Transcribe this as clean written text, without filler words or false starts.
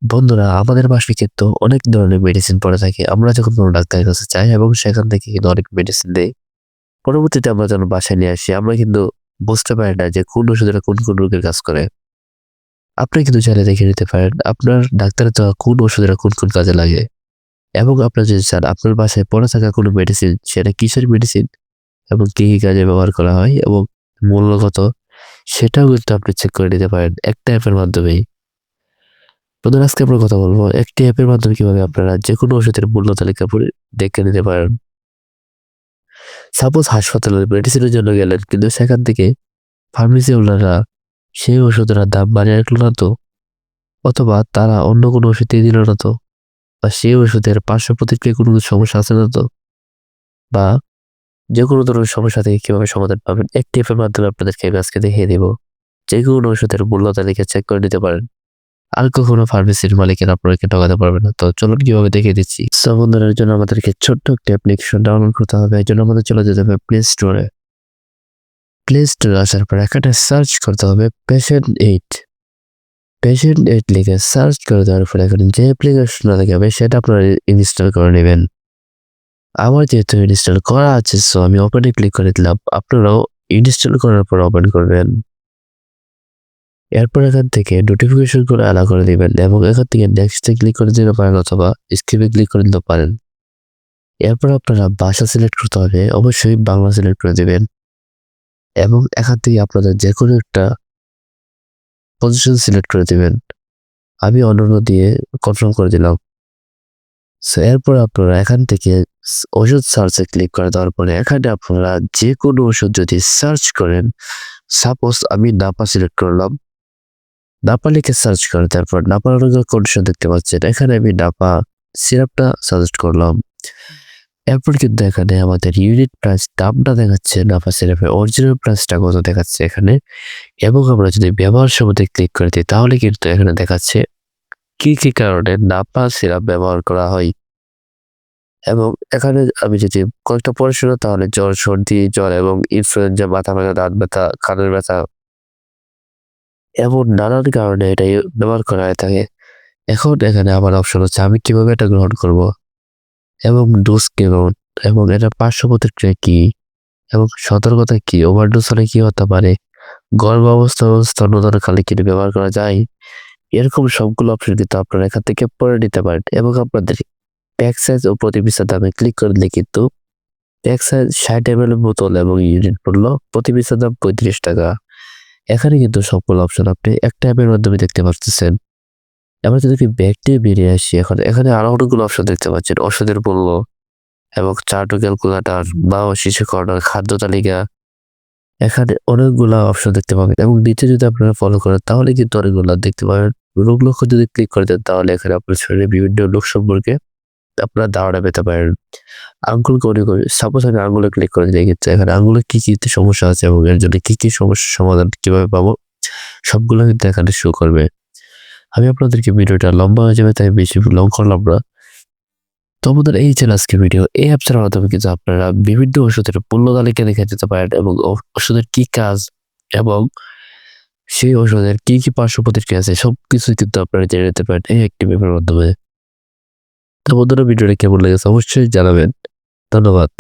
বন্ধুরা আমাদের বাসায় কিন্তু অনেক ধরনের মেডিসিন পড়ে থাকে। আমরা যখন কোনো ডাক্তারের কাছে যাই এবং সেখান থেকে কিন্তু অনেক মেডিসিন দেই। পরবর্তীতে আমরা যখন বাসায় নিয়ে আসি আমরা কিন্তু বুঝতে পারি না যে কোন ওষুধটা কোন রোগের কাজ করে। আপনি কিন্তু চাইলে দেখে নিতে পারেন আপনার ডাক্তারের দেওয়া কোন ওষুধটা কোন কাজে লাগে। এবং আপনার যদি চান আপনার বাসায় পড়ে থাকা কোনো মেডিসিন সেটা কিসের মেডিসিন এবং কি কাজে ব্যবহার করা হয় এবং মূল্য কত সেটাও কিন্তু আপনি চেক করে নিতে পারেন একটা অ্যাপের মাধ্যমেই। বন্ধুরা আজকে আমরা কথা বলবো একটি অ্যাপের মাধ্যমে কিভাবে আপনারা যেকোনো ওষুধের মূল্য তালিকা পড়ে দেখে নিতে পারেন। সাপোজ হাসপাতালে মেডিসিনের জন্য গেলেন কিন্তু সেখান থেকে ফার্মেসি ওনারা সেই ওষুধের দাম বাড়িয়ে রাখলো না তো, অথবা তারা অন্য কোনো ওষুধ দিয়ে দিল না তো, বা সেই ওষুধের পার্শ্ব প্রতিক্রিয়া কোনো সমস্যা আছে না তো, বা যে কোনো ধরনের সমস্যা থেকে কিভাবে সমাধান পাবেন একটি অ্যাপের মাধ্যমে আপনাদেরকে আমি আজকে দেখিয়ে দিব। যে কোনো ওষুধের মূল্য তালিকা চেক করে নিতে পারেন। আর কখনো ফার্মেসির মালিকের আপনাকে ঠকাতে পারবে না। তো চলুন কিভাবে দেখিয়ে দিচ্ছি। সো বন্ধুরা এর জন্য আমাদেরকে ছোট্ট একটা অ্যাপ্লিকেশন ডাউনলোড করতে হবে। এর জন্য আমাদের চলে যেতে হবে প্লে স্টোরে। প্লে স্টোরে আসার পর এখানে সার্চ করতে হবে পেশেন্ট এইড। পেশেন্ট এইড লিখে সার্চ করে দেওয়ার পর এখানে যে অ্যাপ্লিকেশনটা দেখাবে সেটা আপনারা ইনস্টল করে নেবেন। আমার যেহেতু ইনস্টল করা আছে সো আমি ওপেনে ক্লিক করে দিলাম। আপনারাও ইনস্টল করার পর ওপেন করবেন। এরপর এখান থেকে নোটিফিকেশন করে আলাদা করে দিবেন এবং এখান থেকে নেক্সটে ক্লিক করে দিতে পারেন অথবা স্কিপে ক্লিক করে দিতে পারেন। এরপর আপনারা ভাষা সিলেক্ট করতে হবে, অবশ্যই বাংলা সিলেক্ট করে দিবেন এবং এখান থেকে আপনাদের যে কোনো একটা পজিশন সিলেক্ট করে দিবেন। আমি অনন্য দিয়ে কনফার্ম করে দিলাম। সো এরপর আপনারা এখান থেকে ওষুধ সার্চে ক্লিক করে দেওয়ার পরে এখানে আপনারা যে কোনো ওষুধ যদি সার্চ করেন, সাপোজ আমি নাপা সিলেক্ট করলাম, নাপা লিখে সার্চ করে তারপর নাপার কন্ডিশন দেখতে পাচ্ছেন, এখানে আমি নাপা সিরাপটা সাজেস্ট করলাম। এরপর কিন্তু এখানে আমাদের ইউনিট প্রাইস দামটা দেখাচ্ছে, নাপা সিরাপের অরিজিনাল প্রাইসটা কত দেখাচ্ছে এখানে, এবং আমরা যদি ব্যবহার সম্বন্ধে ক্লিক করে দিই তাহলে কিন্তু এখানে দেখাচ্ছে কি কারণে নাপা সিরাপ ব্যবহার করা হয়। এবং এখানে আমি যদি কয়েকটা পড়াশোনা তাহলে জ্বর, সর্দি, জ্বর এবং ইনফ্লুয়েঞ্জা, মাথা ব্যথা, দাঁত ব্যথা, কানের ব্যথা এমন নানান কারণে এটা ব্যবহার করা হয়ে থাকে। এখন এখানে আমার অপশন হচ্ছে আমি কিভাবে এটা গ্রহণ করব এবং ডোজ কেমন এবং এটা পার্শ্ব প্রতিক্রিয়া কি এবং সতর্কতা কি, ওভারডোজ হলে কি হতে পারে, গর্ভাবস্থা ও স্তন্যদানকালে কি ব্যবহার করা যায়, এরকম সবগুলো অপশন কিন্তু আপনারা এখান থেকে পড়ে নিতে পারেন। এবং আপনাদের প্যাক সাইজ ও প্রতি পিসের দামে ক্লিক করে দিলে কিন্তু প্যাক সাইজ 60 ml বোতল এবং ইউনিট পড়লো প্রতি পিসের দাম 35 টাকা। এখানে কিন্তু সবগুলো অপশন আপনি একটা অ্যাপের মাধ্যমে দেখতে পাচ্ছেন। আমরা যদি ব্যাক দিয়ে বেরিয়ে আসি, এখন এখানে আরো অনেকগুলো অপশন দেখতে পাচ্ছেন, ওষুধের মূল্য এবং চার্ট ও ক্যালকুলেটর বা শিশু কর্নার, খাদ্য তালিকা, এখানে অনেকগুলা অপশন দেখতে পাবেন এবং নিচে যদি আপনারা ফলো করেন তাহলে কিন্তু অনেকগুলা দেখতে পাবেন। রোগ লক্ষণ যদি ক্লিক করে দেন তাহলে এখানে আপনার শরীরে বিভিন্ন রোগ সম্পর্কে আপনারা ধারণা পেতে পারেন। আঙ্গুল সাপোজ আমি আঙ্গুলে ক্লিক করে দিলে কিন্তু এখানে আঙ্গুলে কি সমস্যা আছে এবং এর জন্য কি সমস্যার সমাধান কিভাবে পাবো সবগুলো কিন্তু এখানে শো করবে। আমি আপনাদেরকে ভিডিওটা লম্বা হয়ে যাবে তাই বেশি লং করলাম না। তো আমাদের এই ছিল আজকের ভিডিও। এই অ্যাপসের মাধ্যমে কিন্তু আপনারা বিভিন্ন ওষুধের মূল্য তালিকা দেখে যেতে পারেন এবং ওষুধের কি কাজ এবং সেই ওষুধের কি পার্শ্ব প্রতিক্রিয়া আছে সবকিছু কিন্তু আপনারা জেনে নিতে পারেন এই একটি অ্যাপের মাধ্যমে। তো বন্ধুরা ভিডিওটা কেমন লেগেছে অবশ্যই জানাবেন। ধন্যবাদ।